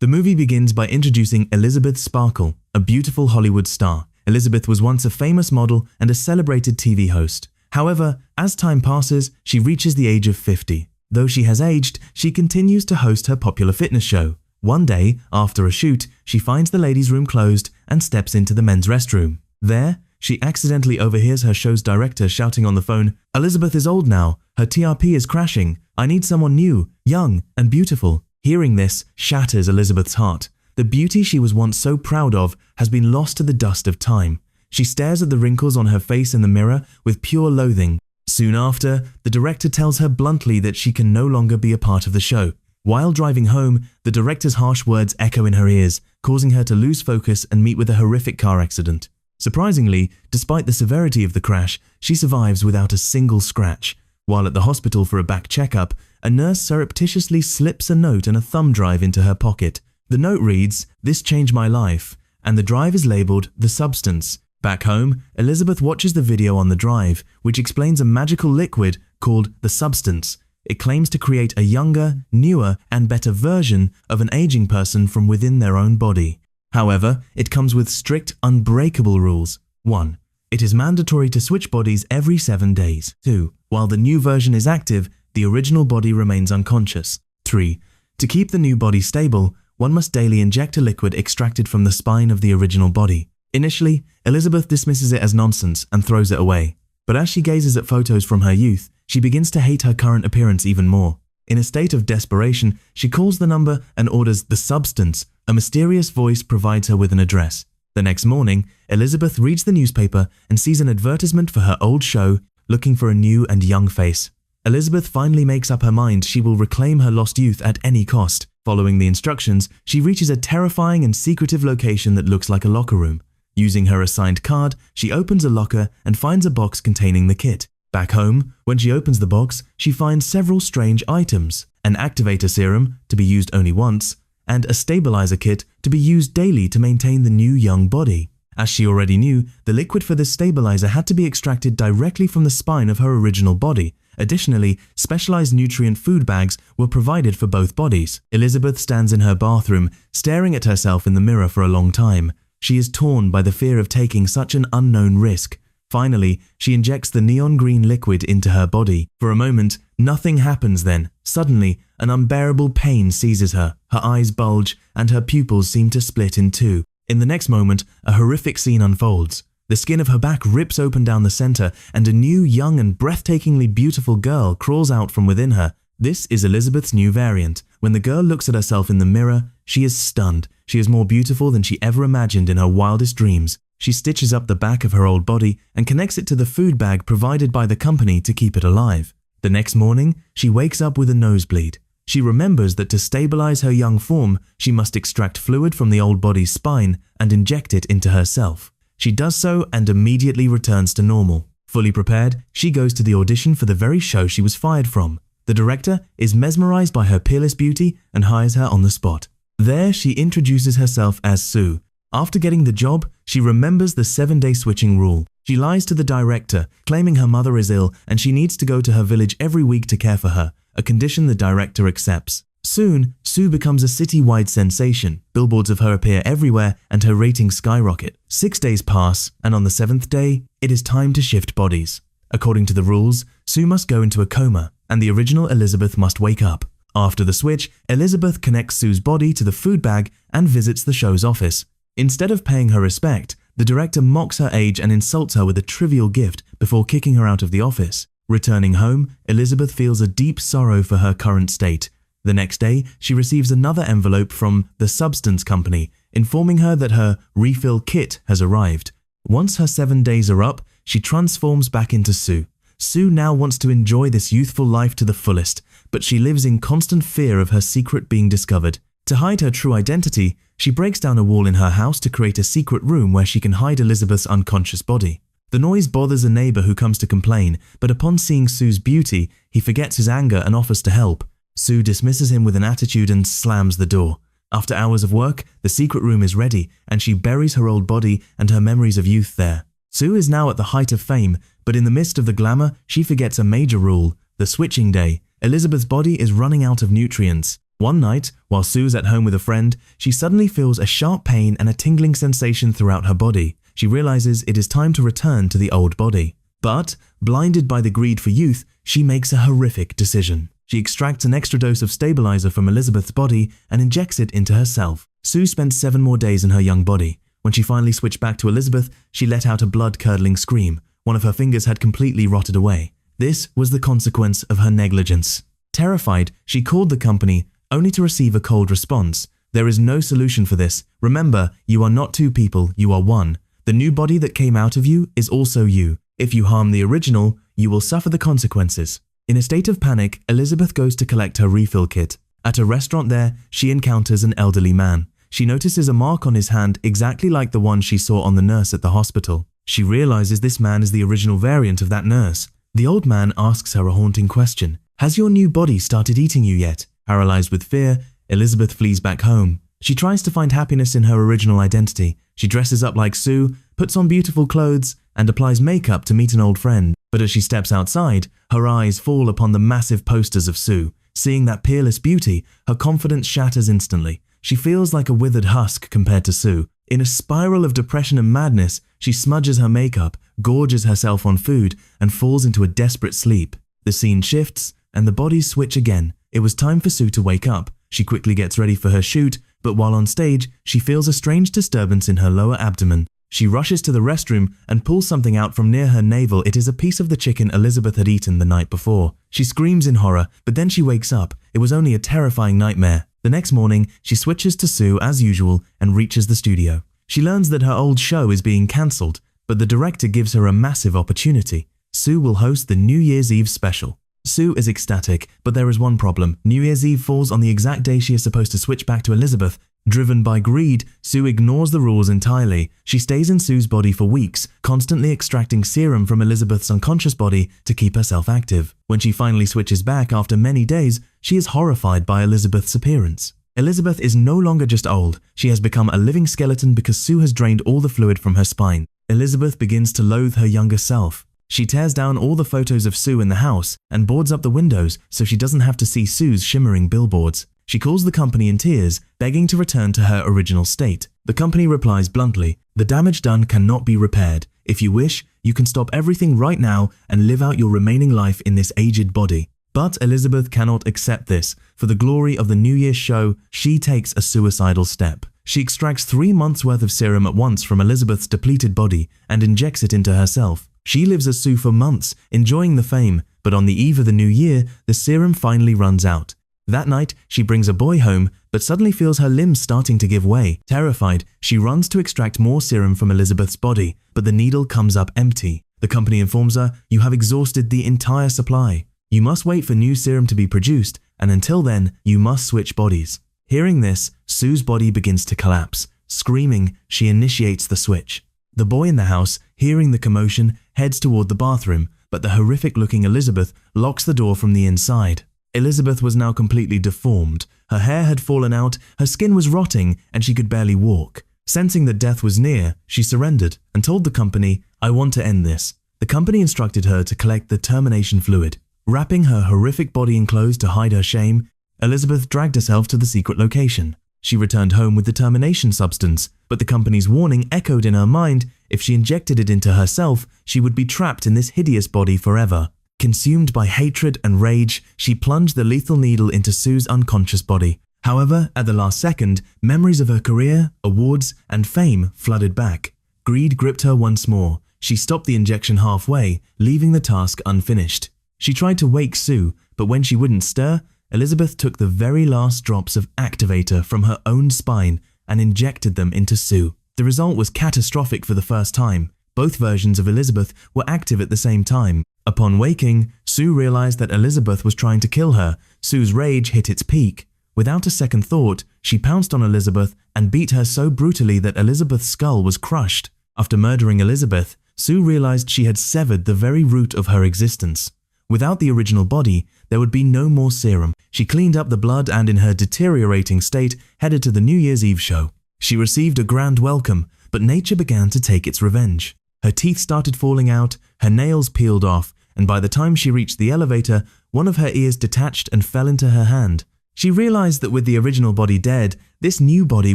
The movie begins by introducing Elizabeth Sparkle, a beautiful Hollywood star. Elizabeth was once a famous model and a celebrated TV host. However, as time passes, she reaches the age of 50. Though she has aged, she continues to host her popular fitness show. One day, after a shoot, she finds the ladies' room closed and steps into the men's restroom. There, she accidentally overhears her show's director shouting on the phone, "Elizabeth is old now. Her TRP is crashing. I need someone new, young, and beautiful." Hearing this shatters Elizabeth's heart. The beauty she was once so proud of has been lost to the dust of time. She stares at the wrinkles on her face in the mirror with pure loathing. Soon after, the director tells her bluntly that she can no longer be a part of the show. While driving home, the director's harsh words echo in her ears, causing her to lose focus and meet with a horrific car accident. Surprisingly, despite the severity of the crash, she survives without a single scratch. While at the hospital for a back checkup, a nurse surreptitiously slips a note and a thumb drive into her pocket. The note reads, "This changed my life," and the drive is labeled The Substance. Back home, Elizabeth watches the video on the drive, which explains a magical liquid called The Substance. It claims to create a younger, newer, and better version of an aging person from within their own body. However, it comes with strict, unbreakable rules. 1. It is mandatory to switch bodies every 7 days. 2. While the new version is active, the original body remains unconscious. 3. To keep the new body stable, one must daily inject a liquid extracted from the spine of the original body. Initially, Elizabeth dismisses it as nonsense and throws it away. But as she gazes at photos from her youth, she begins to hate her current appearance even more. In a state of desperation, she calls the number and orders The Substance. A mysterious voice provides her with an address. The next morning, Elizabeth reads the newspaper and sees an advertisement for her old show, looking for a new and young face. Elizabeth finally makes up her mind she will reclaim her lost youth at any cost. Following the instructions, she reaches a terrifying and secretive location that looks like a locker room. Using her assigned card, she opens a locker and finds a box containing the kit. Back home, when she opens the box, she finds several strange items: an activator serum, to be used only once, and a stabilizer kit to be used daily to maintain the new young body. As she already knew, the liquid for this stabilizer had to be extracted directly from the spine of her original body. Additionally, specialized nutrient food bags were provided for both bodies. Elizabeth stands in her bathroom, staring at herself in the mirror for a long time. She is torn by the fear of taking such an unknown risk. Finally, she injects the neon green liquid into her body. For a moment, nothing happens then. Suddenly, an unbearable pain seizes her. Her eyes bulge and her pupils seem to split in two. In the next moment, a horrific scene unfolds. The skin of her back rips open down the center, and a new, young, and breathtakingly beautiful girl crawls out from within her. This is Elizabeth's new variant. When the girl looks at herself in the mirror, she is stunned. She is more beautiful than she ever imagined in her wildest dreams. She stitches up the back of her old body and connects it to the food bag provided by the company to keep it alive. The next morning, she wakes up with a nosebleed. She remembers that to stabilize her young form, she must extract fluid from the old body's spine and inject it into herself. She does so and immediately returns to normal. Fully prepared, she goes to the audition for the very show she was fired from. The director is mesmerized by her peerless beauty and hires her on the spot. There, she introduces herself as Sue. After getting the job, she remembers the 7-day switching rule. She lies to the director, claiming her mother is ill and she needs to go to her village every week to care for her, a condition the director accepts. Soon, Sue becomes a city-wide sensation. Billboards of her appear everywhere and her ratings skyrocket. 6 days pass, and on the 7th day, it is time to shift bodies. According to the rules, Sue must go into a coma, and the original Elizabeth must wake up. After the switch, Elizabeth connects Sue's body to the food bag and visits the show's office. Instead of paying her respect, the director mocks her age and insults her with a trivial gift before kicking her out of the office. Returning home, Elizabeth feels a deep sorrow for her current state. The next day, she receives another envelope from The Substance Company, informing her that her refill kit has arrived. Once her 7 days are up, she transforms back into Sue. Sue now wants to enjoy this youthful life to the fullest, but she lives in constant fear of her secret being discovered. To hide her true identity, she breaks down a wall in her house to create a secret room where she can hide Elizabeth's unconscious body. The noise bothers a neighbor who comes to complain, but upon seeing Sue's beauty, he forgets his anger and offers to help. Sue dismisses him with an attitude and slams the door. After hours of work, the secret room is ready, and she buries her old body and her memories of youth there. Sue is now at the height of fame, but in the midst of the glamour, she forgets a major rule: the switching day. Elizabeth's body is running out of nutrients. One night, while Sue's at home with a friend, she suddenly feels a sharp pain and a tingling sensation throughout her body. She realizes it is time to return to the old body. But, blinded by the greed for youth, she makes a horrific decision. She extracts an extra dose of stabilizer from Elizabeth's body and injects it into herself. Sue spent 7 more days in her young body. When she finally switched back to Elizabeth, she let out a blood-curdling scream. One of her fingers had completely rotted away. This was the consequence of her negligence. Terrified, she called the company, only to receive a cold response. There is no solution for this. Remember, you are not 2 people, you are 1. The new body that came out of you is also you. If you harm the original, you will suffer the consequences. In a state of panic, Elizabeth goes to collect her refill kit. At a restaurant there, she encounters an elderly man. She notices a mark on his hand exactly like the one she saw on the nurse at the hospital. She realizes this man is the original variant of that nurse. The old man asks her a haunting question. Has your new body started eating you yet? Paralyzed with fear, Elizabeth flees back home. She tries to find happiness in her original identity. She dresses up like Sue, puts on beautiful clothes, and applies makeup to meet an old friend. But as she steps outside, her eyes fall upon the massive posters of Sue. Seeing that peerless beauty, her confidence shatters instantly. She feels like a withered husk compared to Sue. In a spiral of depression and madness, she smudges her makeup, gorges herself on food, and falls into a desperate sleep. The scene shifts, and the bodies switch again. It was time for Sue to wake up. She quickly gets ready for her shoot, but while on stage, she feels a strange disturbance in her lower abdomen. She rushes to the restroom and pulls something out from near her navel. It is a piece of the chicken Elizabeth had eaten the night before. She screams in horror, but then she wakes up. It was only a terrifying nightmare. The next morning, she switches to Sue as usual and reaches the studio. She learns that her old show is being cancelled, but the director gives her a massive opportunity. Sue will host the New Year's Eve special. Sue is ecstatic, but there is one problem. New Year's Eve falls on the exact day she is supposed to switch back to Elizabeth. Driven by greed, Sue ignores the rules entirely. She stays in Sue's body for weeks, constantly extracting serum from Elizabeth's unconscious body to keep herself active. When she finally switches back after many days, she is horrified by Elizabeth's appearance. Elizabeth is no longer just old. She has become a living skeleton because Sue has drained all the fluid from her spine. Elizabeth begins to loathe her younger self. She tears down all the photos of Sue in the house and boards up the windows so she doesn't have to see Sue's shimmering billboards. She calls the company in tears, begging to return to her original state. The company replies bluntly, "The damage done cannot be repaired. If you wish, you can stop everything right now and live out your remaining life in this aged body." But Elizabeth cannot accept this. For the glory of the New Year's show, she takes a suicidal step. She extracts 3 months' worth of serum at once from Elizabeth's depleted body and injects it into herself. She lives as Sue for months, enjoying the fame, but on the eve of the new year, the serum finally runs out. That night, she brings a boy home, but suddenly feels her limbs starting to give way. Terrified, she runs to extract more serum from Elizabeth's body, but the needle comes up empty. The company informs her, "You have exhausted the entire supply. You must wait for new serum to be produced, and until then, you must switch bodies." Hearing this, Sue's body begins to collapse. Screaming, she initiates the switch. The boy in the house, hearing the commotion, heads toward the bathroom, but the horrific-looking Elizabeth locks the door from the inside. Elizabeth was now completely deformed. Her hair had fallen out, her skin was rotting, and she could barely walk. Sensing that death was near, she surrendered and told the company, "I want to end this." The company instructed her to collect the termination fluid. Wrapping her horrific body in clothes to hide her shame, Elizabeth dragged herself to the secret location. She returned home with the termination substance, but the company's warning echoed in her mind. If she injected it into herself, she would be trapped in this hideous body forever. Consumed by hatred and rage, she plunged the lethal needle into Sue's unconscious body. However, at the last second, memories of her career, awards, and fame flooded back. Greed gripped her once more. She stopped the injection halfway, leaving the task unfinished. She tried to wake Sue, but when she wouldn't stir, Elizabeth took the very last drops of activator from her own spine and injected them into Sue. The result was catastrophic for the first time. Both versions of Elizabeth were active at the same time. Upon waking, Sue realized that Elizabeth was trying to kill her. Sue's rage hit its peak. Without a second thought, she pounced on Elizabeth and beat her so brutally that Elizabeth's skull was crushed. After murdering Elizabeth, Sue realized she had severed the very root of her existence. Without the original body, there would be no more serum. She cleaned up the blood and, in her deteriorating state, headed to the New Year's Eve show. She received a grand welcome, but nature began to take its revenge. Her teeth started falling out, her nails peeled off, and by the time she reached the elevator, one of her ears detached and fell into her hand. She realized that with the original body dead, this new body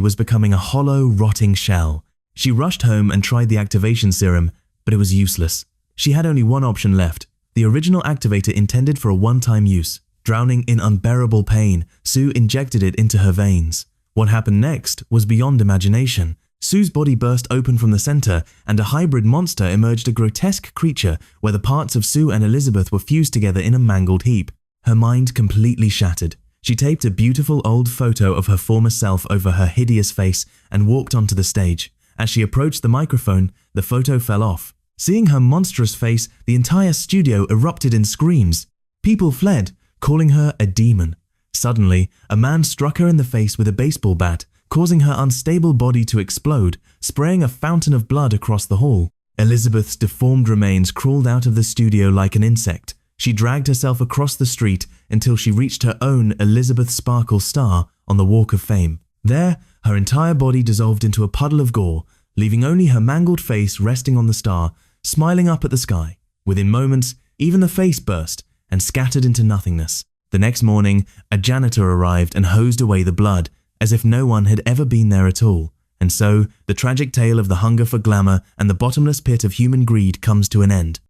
was becoming a hollow, rotting shell. She rushed home and tried the activation serum, but it was useless. She had only one option left, the original activator intended for a one-time use. Drowning in unbearable pain, Sue injected it into her veins. What happened next was beyond imagination. Sue's body burst open from the center, and a hybrid monster emerged, a grotesque creature where the parts of Sue and Elizabeth were fused together in a mangled heap. Her mind completely shattered. She taped a beautiful old photo of her former self over her hideous face and walked onto the stage. As she approached the microphone, the photo fell off. Seeing her monstrous face, the entire studio erupted in screams. People fled, calling her a demon. Suddenly, a man struck her in the face with a baseball bat, causing her unstable body to explode, spraying a fountain of blood across the hall. Elizabeth's deformed remains crawled out of the studio like an insect. She dragged herself across the street until she reached her own Elizabeth Sparkle star on the Walk of Fame. There, her entire body dissolved into a puddle of gore, leaving only her mangled face resting on the star, smiling up at the sky. Within moments, even the face burst and scattered into nothingness. The next morning, a janitor arrived and hosed away the blood, as if no one had ever been there at all. And so, the tragic tale of the hunger for glamour and the bottomless pit of human greed comes to an end.